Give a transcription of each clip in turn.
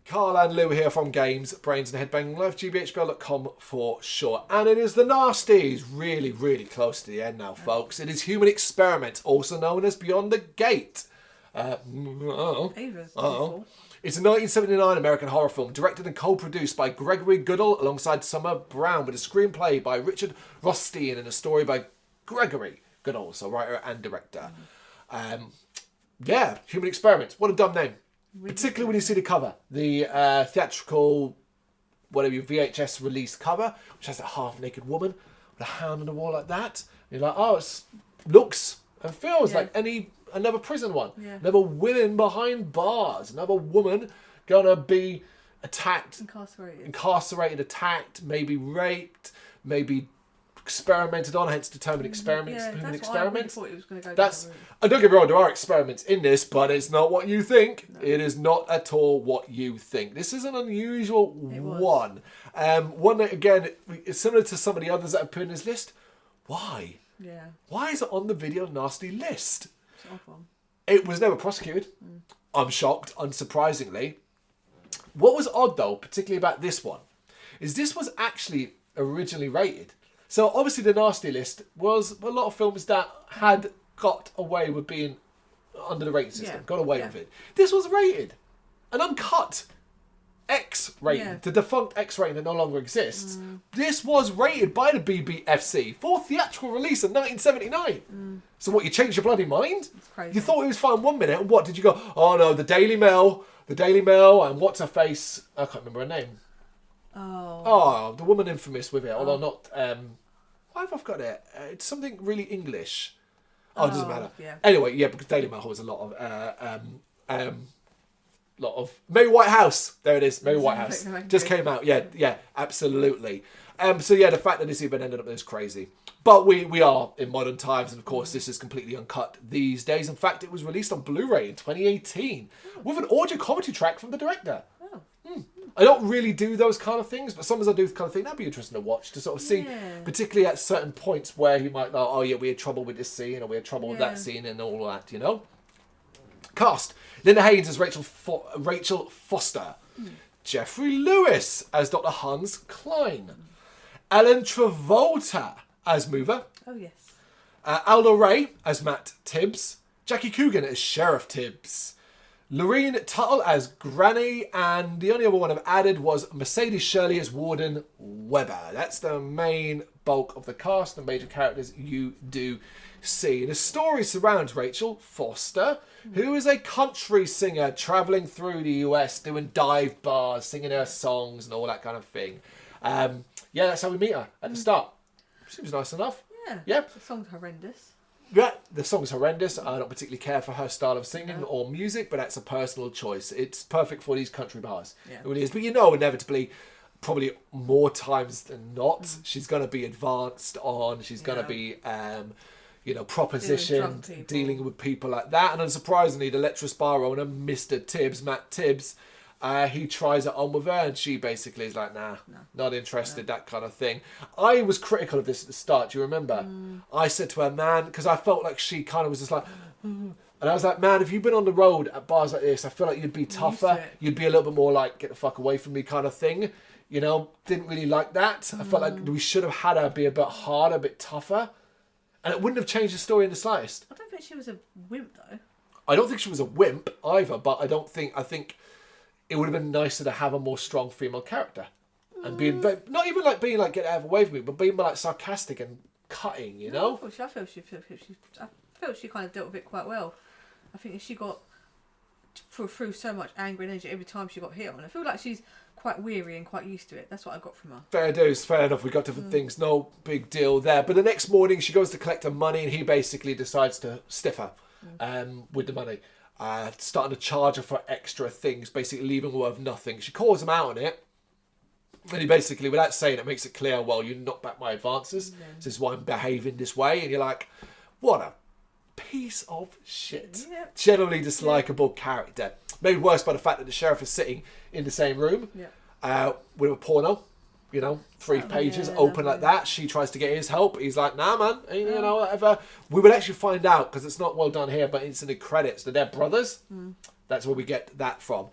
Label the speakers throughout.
Speaker 1: Carl and Lou here from Brrraaains A Head-Banging Life, gbhblofficial.com for sure. And it is the Nasties, really, really close to the end now, folks. It is Human Experiment, also known as Beyond the Gate. It's a 1979 American horror film directed and co-produced by Gregory Goodall alongside Summer Brown, with a screenplay by Richard Rothstein and a story by Gregory Goodall, so writer and director. Human Experiment. What a dumb name. Particularly when you see the cover, the theatrical, VHS release cover, which has a half-naked woman with a hand on the wall like that. And you're like, oh, it looks and feels like another prison one. Yeah. Another women behind bars. Another woman gonna be attacked, incarcerated, attacked, maybe raped, maybe experimented on, hence the term experiment.
Speaker 2: Human
Speaker 1: experiment.
Speaker 2: I thought it was going to go
Speaker 1: and don't get me wrong, there are experiments in this, but it's not what you think. No. It is not at all what you think. This is an unusual one. One that, again, is similar to some of the others that have put in this list. Why?
Speaker 2: Yeah.
Speaker 1: Why is it on the Video Nasty list?
Speaker 2: It's an odd one.
Speaker 1: It was never prosecuted. I'm shocked, unsurprisingly. What was odd, though, particularly about this one, is this was actually originally rated. So obviously the Nasty list was a lot of films that had got away with being under the rating system, got away with it. This was rated, an uncut X rating, the defunct X rating that no longer exists. This was rated by the BBFC for theatrical release in 1979. So what, you changed your bloody mind?
Speaker 2: It's crazy.
Speaker 1: You thought it was fine 1 minute, and what did you go? Oh no, the Daily Mail, and what's her face? I can't remember her name. Oh, the woman infamous with it. Although not. Why have I got it? It's something really English. Oh, it doesn't matter. Yeah. Anyway, because Daily Mail has a lot of Mary Whitehouse. There it is, Mary Whitehouse. Just came out. Yeah, absolutely. So the fact that this even ended up is crazy. But we are in modern times, and of course this is completely uncut these days. In fact, it was released on Blu-ray in 2018 with an audio commentary track from the director. I don't really do those kind of things, but sometimes I do kind of think that'd be interesting to watch, to sort of see, particularly at certain points where he might go, oh yeah, we had trouble with this scene, or we had trouble with that scene, and all that, you know? Cast. Linda Haynes as Rachel Foster. Jeffrey Lewis as Dr. Hans Klein. Ellen Travolta as Mover.
Speaker 2: Oh, yes.
Speaker 1: Aldo Ray as Matt Tibbs. Jackie Coogan as Sheriff Tibbs. Lorene Tuttle as Granny, and the only other one I've added was Mercedes Shirley as Warden Weber. That's the main bulk of the cast, the major characters you do see. The story surrounds Rachel Foster, who is a country singer travelling through the US, doing dive bars, singing her songs and all that kind of thing. That's how we meet her at the start. Seems nice enough. Yeah.
Speaker 2: The song's horrendous.
Speaker 1: Yeah, the song's horrendous. I don't particularly care for her style of singing or music, but that's a personal choice. It's perfect for these country bars. Yeah. It really is. But inevitably, probably more times than not, she's going to be advanced on. She's going to be, propositioned, dealing with people like that. And unsurprisingly, the lecherous bar owner, Mr. Tibbs, Matt Tibbs, he tries it on with her, and she basically is like, nah, not interested, that kind of thing. I was critical of this at the start, do you remember? I said to her, man, because I felt like she kind of was just like, and I was like, man, if you've been on the road at bars like this, I feel like you'd be tougher. You'd be a little bit more like, get the fuck away from me kind of thing. You know, didn't really like that. I felt like we should have had her be a bit harder, a bit tougher. And it wouldn't have changed the story in the slightest.
Speaker 2: I don't think she was a wimp, though.
Speaker 1: I don't think she was a wimp either, but I think it would have been nicer to have a more strong female character. And being, not even like being like, get out of the way from me, but being more like sarcastic and cutting, you know?
Speaker 2: I felt she kind of dealt with it quite well. I think she got through so much anger and energy every time she got hit on. I feel like she's quite weary and quite used to it. That's what I got from her. Fair dues,
Speaker 1: fair enough. We got different things. No big deal there. But the next morning she goes to collect her money, and he basically decides to stiff her with the money. Starting to charge her for extra things, basically leaving her with nothing. She calls him out on it. And he basically, without saying it, makes it clear, well, you knocked back my advances. This is why I'm behaving this way. And you're like, what a piece of shit. Yep. Generally dislikable character. Made worse by the fact that the sheriff is sitting in the same room with a porno. 3 pages open like that. She tries to get his help. He's like, nah, man, whatever. We would actually find out, because it's not well done here, but it's in the credits that they're brothers. That's where we get that from.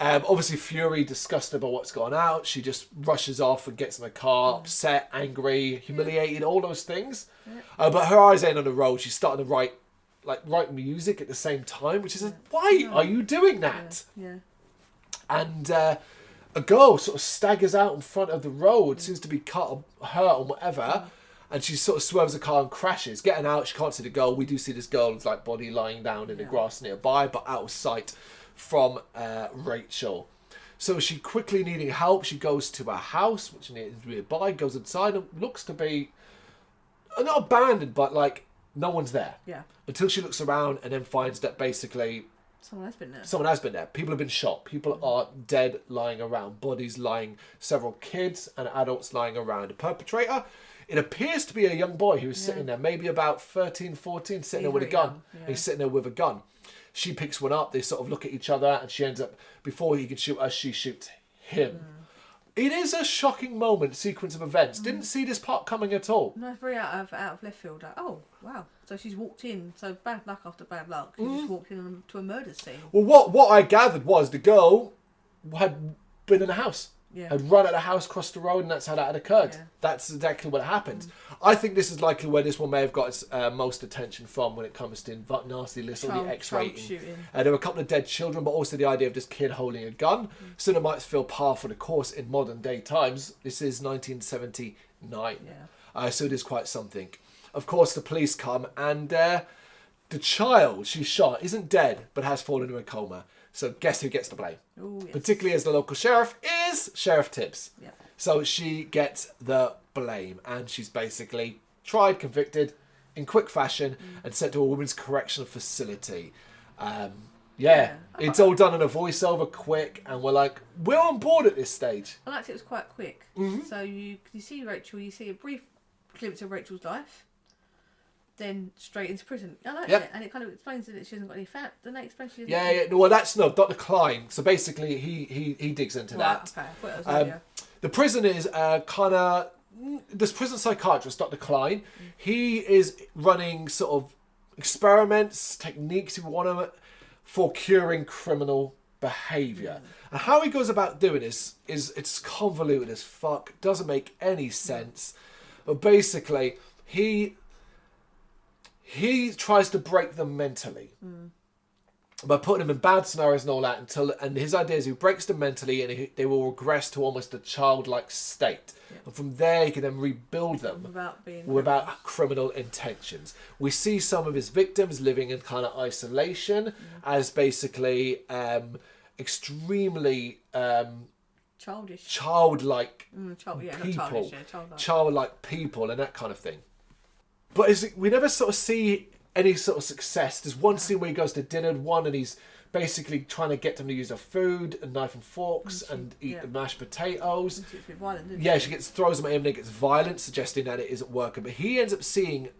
Speaker 1: Obviously, Fury, disgusted by what's gone out, she just rushes off and gets in the car, upset, angry, humiliated, all those things. Yeah. But her eyes ain't on the road. She's starting to write music at the same time, which is why are you doing that?
Speaker 2: Yeah.
Speaker 1: And a girl sort of staggers out in front of the road, seems to be cut or hurt or whatever, and she sort of swerves the car and crashes. Getting out, she can't see the girl. We do see this girl's like body lying down in the grass nearby, but out of sight from Rachel. So she quickly needing help, she goes to a house which is nearby, goes inside and looks to be not abandoned, but like no one's there.
Speaker 2: Yeah.
Speaker 1: Until she looks around and then finds that basically
Speaker 2: someone has been there.
Speaker 1: Someone has been there. People have been shot. People are dead, lying around. Bodies lying. Several kids and adults lying around. The perpetrator, it appears to be a young boy who's sitting there, maybe about 13, 14, sitting there with a gun. He's sitting there with a gun. She picks one up. They sort of look at each other, and she ends up, before he can shoot her, she shoots him. It is a shocking moment, sequence of events. Didn't see this part coming at all.
Speaker 2: No, it's very out of left field. Like, oh, wow. So she's walked in. So bad luck after bad luck. She just walked in to a murder scene.
Speaker 1: Well, what I gathered was the girl had been in a house.
Speaker 2: Yeah.
Speaker 1: Had run at a house, crossed the road, and that's how that had occurred. Yeah. That's exactly what happened. I think this is likely where this one may have got its most attention from when it comes to nasty list or the X rating. There were a couple of dead children, but also the idea of this kid holding a gun. So it might feel powerful, of course, in modern day times. This is 1979. So it is quite something. Of course, the police come, and the child she shot isn't dead, but has fallen into a coma. So guess who gets the blame?
Speaker 2: Ooh, yes.
Speaker 1: Particularly as the local sheriff is Sheriff Tibbs.
Speaker 2: Yeah.
Speaker 1: So she gets the blame, and she's basically tried, convicted in quick fashion, and sent to a women's correctional facility. It's all done in a voiceover, quick, and we're on board at this stage.
Speaker 2: I liked it was quite quick. So you see Rachel, you see a brief glimpse of Rachel's life, then straight into prison. I liked it, and it kind of explains that she hasn't got any fat. Doesn't that explain she hasn't
Speaker 1: Well, that's Dr. Klein. So basically, he digs into that.
Speaker 2: Okay. I thought it was earlier.
Speaker 1: The prison is this prison psychiatrist, Dr. Klein. He is running sort of experiments, techniques, if you want to, for curing criminal behaviour. And how he goes about doing this is it's convoluted as fuck. Doesn't make any sense. But basically, he tries to break them mentally by putting them in bad scenarios and all that. And his idea is he breaks them mentally, and they will regress to almost a childlike state. And from there, he can then rebuild them without criminal intentions. We see some of his victims living in kind of isolation as basically extremely childlike people, childlike people, and that kind of thing. But we never sort of see any sort of success. There's one scene where he goes to dinner, and he's basically trying to get them to use their food and knife and forks and eat the mashed potatoes.
Speaker 2: It's a bit violent,
Speaker 1: she throws them at him and it gets violent, suggesting that it isn't working. But he ends up seeing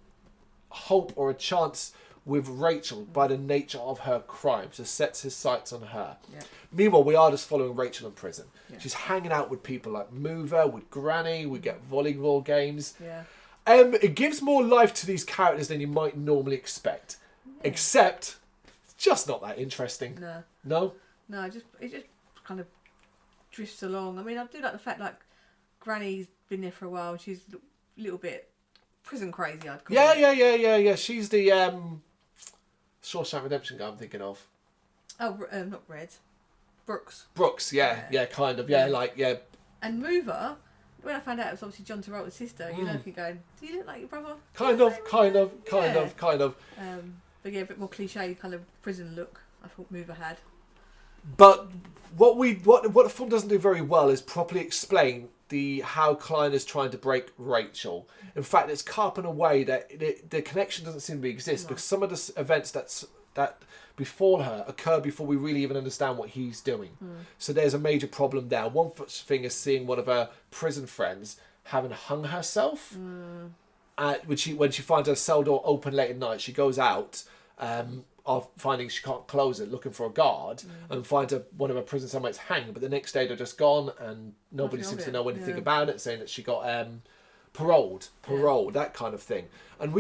Speaker 1: hope or a chance with Rachel by the nature of her crime. So sets his sights on her. Yeah. Meanwhile, we are just following Rachel in prison. Yeah. She's hanging out with people like Mover, with Granny. We get volleyball games. Yeah. It gives more life to these characters than you might normally expect. Yeah. Except, it's just not that interesting. No?
Speaker 2: No, it just kind of drifts along. I mean, I do like the fact, Granny's been there for a while, and she's a little bit prison crazy, I'd call it.
Speaker 1: Yeah. She's the Shawshank Redemption guy I'm thinking of.
Speaker 2: Oh, not Red.
Speaker 1: Brooks, yeah, kind of,
Speaker 2: And Mover... When I found out it was obviously John Travolta's sister, you're looking going, do you look like your brother? Kind of. But yeah, a bit more cliche kind of prison look, I thought Mover had.
Speaker 1: But what the film doesn't do very well is properly explain how Klein is trying to break Rachel. In fact, it's carping away that the connection doesn't seem to exist because some of the events that befall her occur before we really even understand what he's doing. So there's a major problem there. One thing is seeing one of her prison friends having hung herself. When she finds her cell door open late at night, she goes out of finding she can't close it, looking for a guard, and finds one of her prison cellmates hanged. But the next day they're just gone, and nobody seems to know anything about it, saying that she got paroled, that kind of thing. And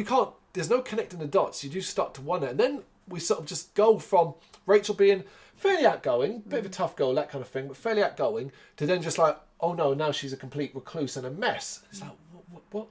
Speaker 1: there's no connecting the dots. You do start to wonder, and then we sort of just go from Rachel being fairly outgoing, bit of a tough girl, that kind of thing, but fairly outgoing, to then just like, oh no, now she's a complete recluse and a mess. It's like, what?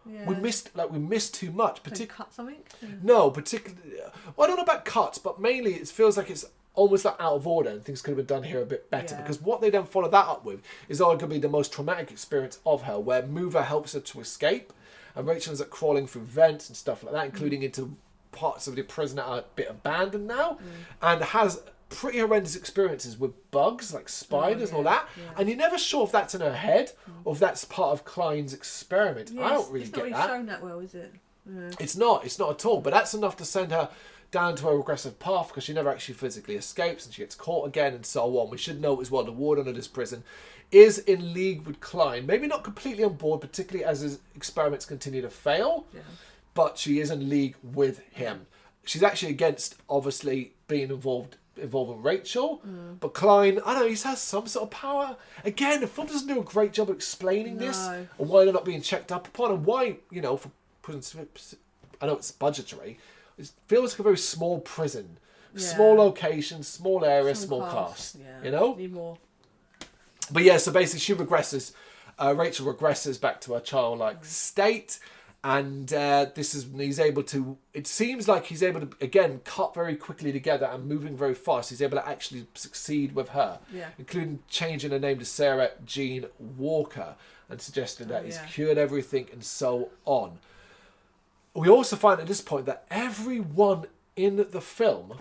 Speaker 2: Yeah.
Speaker 1: We missed too much.
Speaker 2: Cut something?
Speaker 1: No, particularly. Well, I don't know about cuts, but mainly it feels like it's almost like out of order, and things could have been done here a bit better. Because what they then follow that up with is arguably the most traumatic experience of her, where Mover helps her to escape, and Rachel ends up crawling through vents and stuff like that, including into parts of the prison that are a bit abandoned now, and has pretty horrendous experiences with bugs like spiders and all that, and you're never sure if that's in her head or if that's part of Klein's experiment. I don't really get that. It's not
Speaker 2: really shown that well, is it? Yeah.
Speaker 1: It's not at all, but that's enough to send her down to a regressive path, because she never actually physically escapes and she gets caught again and so on. We should know as well the warden of this prison is in league with Klein, maybe not completely on board, particularly as his experiments continue to fail, but she is in league with him. She's actually against obviously being involving Rachel, but Klein, I don't know, he has some sort of power. Again, the film doesn't do a great job of explaining this and why they're not being checked up upon, and why, for prison, I know it's budgetary, it feels like a very small prison, small location, small area, small cast. Need more. But yeah, so basically she regresses, Rachel regresses back to her childlike state. And he's able to, it seems like he's able to, again, cut very quickly together and moving very fast. He's able to actually succeed with her, including changing her name to Sarah Jean Walker and suggesting that he's cured everything and so on. We also find at this point that everyone in the film,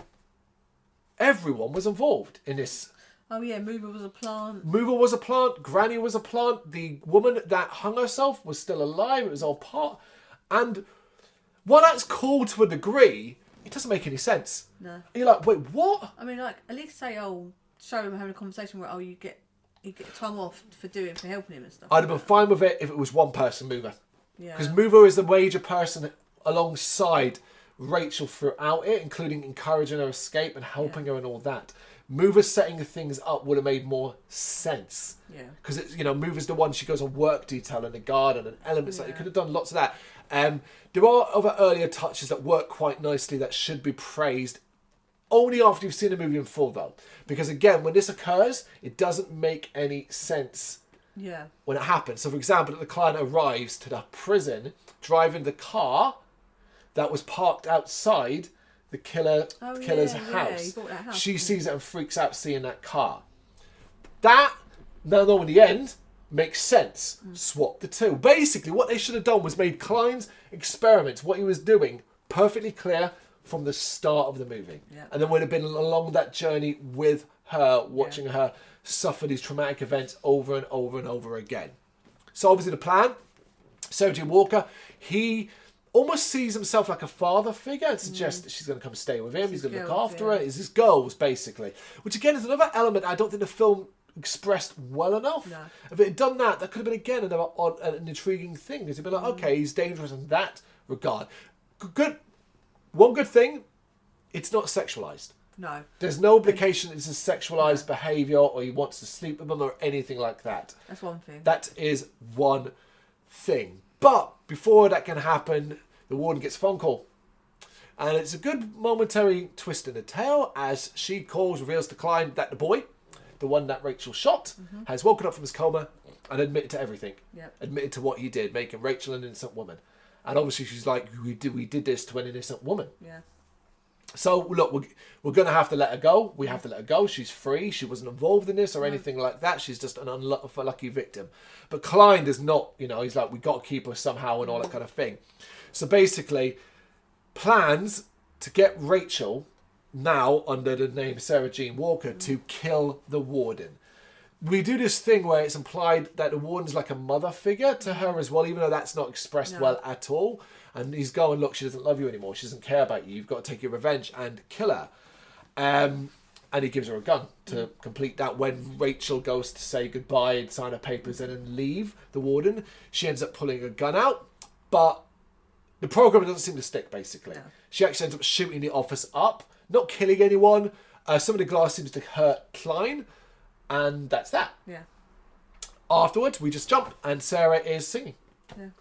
Speaker 1: everyone was involved in this.
Speaker 2: Oh yeah, Mover was a plant.
Speaker 1: Mover was a plant. Granny was a plant. The woman that hung herself was still alive. It was all part. And while that's cool to a degree, it doesn't make any sense.
Speaker 2: No.
Speaker 1: You're like, wait, what?
Speaker 2: I mean, like, at least say, show him having a conversation where, you get time off for helping him and stuff.
Speaker 1: I'd have been fine with it if it was one person, Mover.
Speaker 2: Yeah.
Speaker 1: Because Mover is the major person alongside Rachel throughout it, including encouraging her escape and helping her and all that. Mover setting things up would have made more sense. Yeah. Because it's, Mover's the one, she goes on work detail in the garden and elements like you could have done lots of that. There are other earlier touches that work quite nicely that should be praised only after you've seen the movie in full, though. Because again, when this occurs, it doesn't make any sense when it happens. So for example, the client arrives to the prison driving the car that was parked outside the killer's house. She sees it and freaks out seeing that car. That, now though in the end, makes sense. Swap the two. Basically, what they should have done was made Klein's experiment, what he was doing, perfectly clear from the start of the movie. Yeah. And then would have been along that journey with her, watching her suffer these traumatic events over and over and over again. So obviously the plan, Sarah Jean Walker, he almost sees himself like a father figure and suggests that she's going to come stay with him. He's going to look after her. It's his goals, basically. Which, again, is another element I don't think the film expressed well enough. No. If it had done that, that could have been, again, another odd, an intriguing thing. Because it'd be like, okay, he's dangerous in that regard. One good thing, it's not sexualised. No. There's no implication it's a sexualised behaviour or he wants to sleep with them or anything like that.
Speaker 2: That's one thing.
Speaker 1: That is one thing. But before that can happen, the warden gets a phone call. And it's a good momentary twist in the tale as she reveals to Klein that the boy, the one that Rachel shot, has woken up from his coma and admitted to everything. Yep. Admitted to what he did, making Rachel an innocent woman. And obviously she's like, we did this to an innocent woman. Yeah. So, look, we're going to have to let her go. We have to let her go. She's free. She wasn't involved in this or anything like that. She's just an unlucky victim. But Klein does not, he's like, we got to keep her somehow and all that kind of thing. So basically, plans to get Rachel, now under the name Sarah Jean Walker, to kill the warden. We do this thing where it's implied that the warden's like a mother figure to her as well, even though that's not expressed well at all. And he's going, look, she doesn't love you anymore. She doesn't care about you. You've got to take your revenge and kill her. And he gives her a gun to complete that. When Rachel goes to say goodbye and sign her papers and then leave the warden, she ends up pulling a gun out. But the program doesn't seem to stick, basically. No. She actually ends up shooting the office up, not killing anyone. Some of the glass seems to hurt Klein. And that's that. Yeah. Afterwards, we just jump and Sarah is singing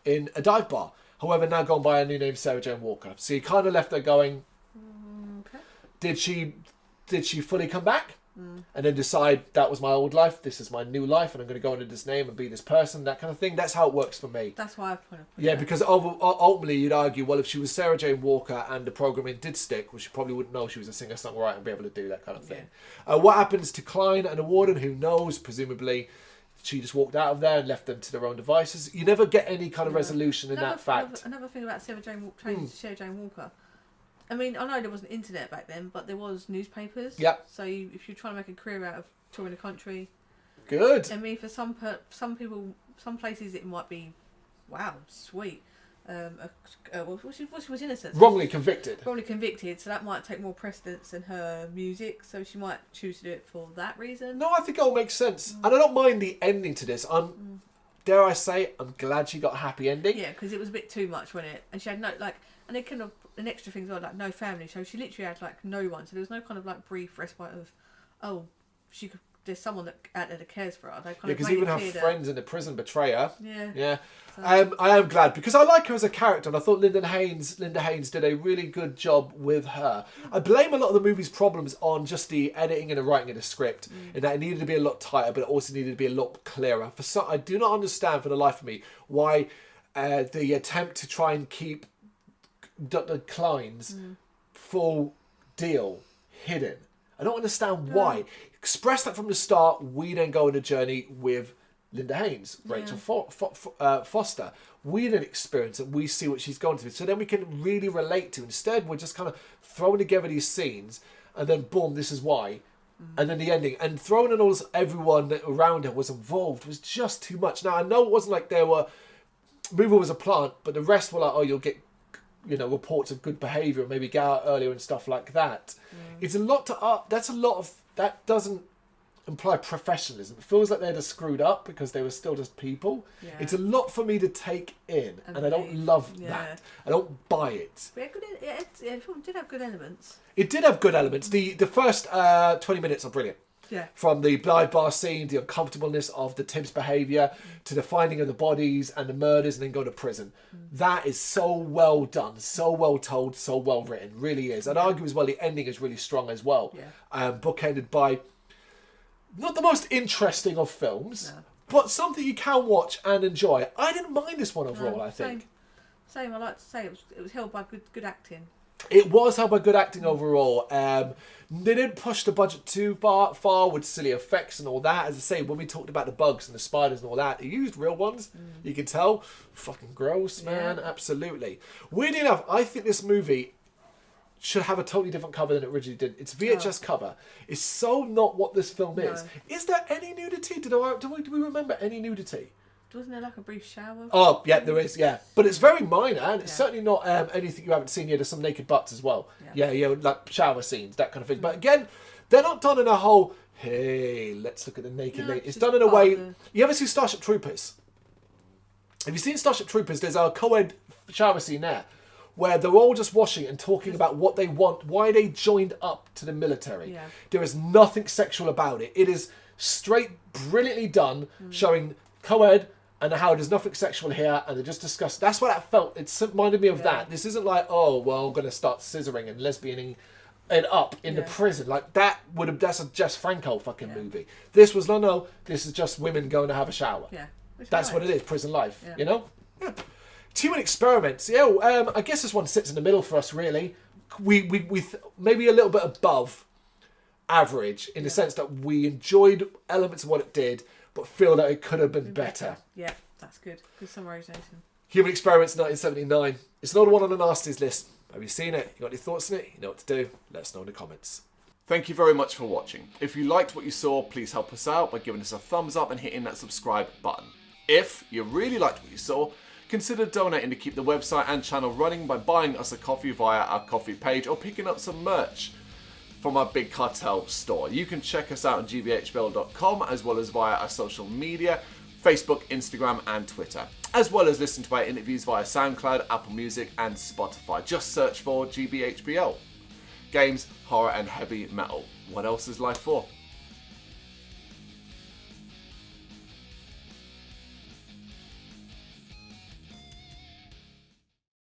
Speaker 1: in a dive bar. However, now gone by a new name, Sarah Jane Walker. So you kind of left her going, did she did she fully come back? And then decide that was my old life, this is my new life, and I'm going to go under this name and be this person, that kind of thing. That's how it works for me.
Speaker 2: That's why I put it.
Speaker 1: Yeah, because ultimately you'd argue, well, if she was Sarah Jane Walker and the programming did stick, well, she probably wouldn't know she was a singer-songwriter and be able to do that kind of thing. What happens to Klein and the warden? Who knows? Presumably she just walked out of there and left them to their own devices. You never get any kind of resolution in that fact.
Speaker 2: Another thing about Sarah Jane Walker. I mean, I know there wasn't internet back then, but there was newspapers.
Speaker 1: Yep.
Speaker 2: So if you're trying to make a career out of touring the country,
Speaker 1: good.
Speaker 2: I mean, for some people, some places it might be, wow, sweet. She was innocent.
Speaker 1: Wrongly convicted.
Speaker 2: Wrongly convicted, so that might take more precedence than her music. So she might choose to do it for that reason.
Speaker 1: No, I think it all makes sense, and I don't mind the ending to this. Dare I say, I'm glad she got a happy ending.
Speaker 2: Yeah, because it was a bit too much, wasn't it? And she had no and it kind of an extra thing as well, like no family. So she literally had no one. So there was no kind of brief respite of, there's someone out there that cares for her.
Speaker 1: Because even her friends in the prison betray her.
Speaker 2: Yeah. So.
Speaker 1: I am glad because I like her as a character, and I thought Linda Haynes did a really good job with her. I blame a lot of the movie's problems on just the editing and the writing of the script, in that it needed to be a lot tighter, but it also needed to be a lot clearer. I do not understand for the life of me why the attempt to try and keep Dr. Klein's full deal hidden. I don't understand why. Express that from the start. We then go on a journey with Linda Haynes, Rachel Foster. We then experience it. We see what she's gone through. So then we can really relate to. Instead, we're just kind of throwing together these scenes, and then boom, this is why. And then the ending. And throwing in all everyone that around her was involved was just too much. Now, I know it wasn't like there were... Movie was a plant, but the rest were like, oh, you'll get... reports of good behaviour and maybe get out earlier and stuff like that. It's a lot to that's a lot of that doesn't imply professionalism. It feels like they're just screwed up because they were still just people. It's a lot for me to take in, and I don't love that. I don't buy it.
Speaker 2: But the film did have good elements.
Speaker 1: It did have good elements. The first 20 minutes are brilliant.
Speaker 2: Yeah.
Speaker 1: From the dive bar scene, the uncomfortableness of the Tim's behaviour, to the finding of the bodies and the murders, and then go to prison. That is so well done, so well told, so well written. Really is. I'd argue as well the ending is really strong as well. Bookended by not the most interesting of films, but something you can watch and enjoy. I didn't mind this one overall. I think.
Speaker 2: Same. I like to say it was held by good acting.
Speaker 1: It was held by good acting overall. They didn't push the budget too far with silly effects and all that. As I say, when we talked about the bugs and the spiders and all that, they used real ones. You can tell. Fucking gross, man. Absolutely. Weirdly enough, I think this movie should have a totally different cover than it originally did. Its VHS cover is so not what this film is. Is there any nudity? Do we remember any nudity?
Speaker 2: Wasn't there a brief shower?
Speaker 1: Oh, yeah, there is, But it's very minor, and it's certainly not anything you haven't seen yet. There's some naked butts as well. Like shower scenes, that kind of thing. But again, they're not done in a whole, hey, let's look at the naked lady. It's done in a way... You ever see Starship Troopers? Have you seen Starship Troopers? There's a co-ed shower scene there, where they're all just washing and talking about what they want, why they joined up to the military. There is nothing sexual about it. It is straight, brilliantly done, showing co-ed, and how there's nothing sexual here, and they just discuss. That's what that felt. It reminded me of that. This isn't like, oh, well, I'm going to start scissoring and lesbianing it up in the prison. Like, that's a Jess Franco fucking movie. This was, no, this is just women going to have a shower. That's what it is, prison life, you know? Human experiments. I guess this one sits in the middle for us, really. We maybe a little bit above average in the sense that we enjoyed elements of what it did, but feel that it could have been better.
Speaker 2: Yeah, that's good. Good summarisation.
Speaker 1: Human Experiments 1979. It's another one on the Nasties list. Have you seen it? You got any thoughts on it? You know what to do. Let us know in the comments.
Speaker 3: Thank you very much for watching. If you liked what you saw, please help us out by giving us a thumbs up and hitting that subscribe button. If you really liked what you saw, consider donating to keep the website and channel running by buying us a coffee via our coffee page or picking up some merch from our Big Cartel store. You can check us out on gbhbl.com as well as via our social media, Facebook, Instagram and Twitter, as well as listen to our interviews via SoundCloud, Apple Music and Spotify. Just search for GBHBL. Games, horror and heavy metal. What else is life for?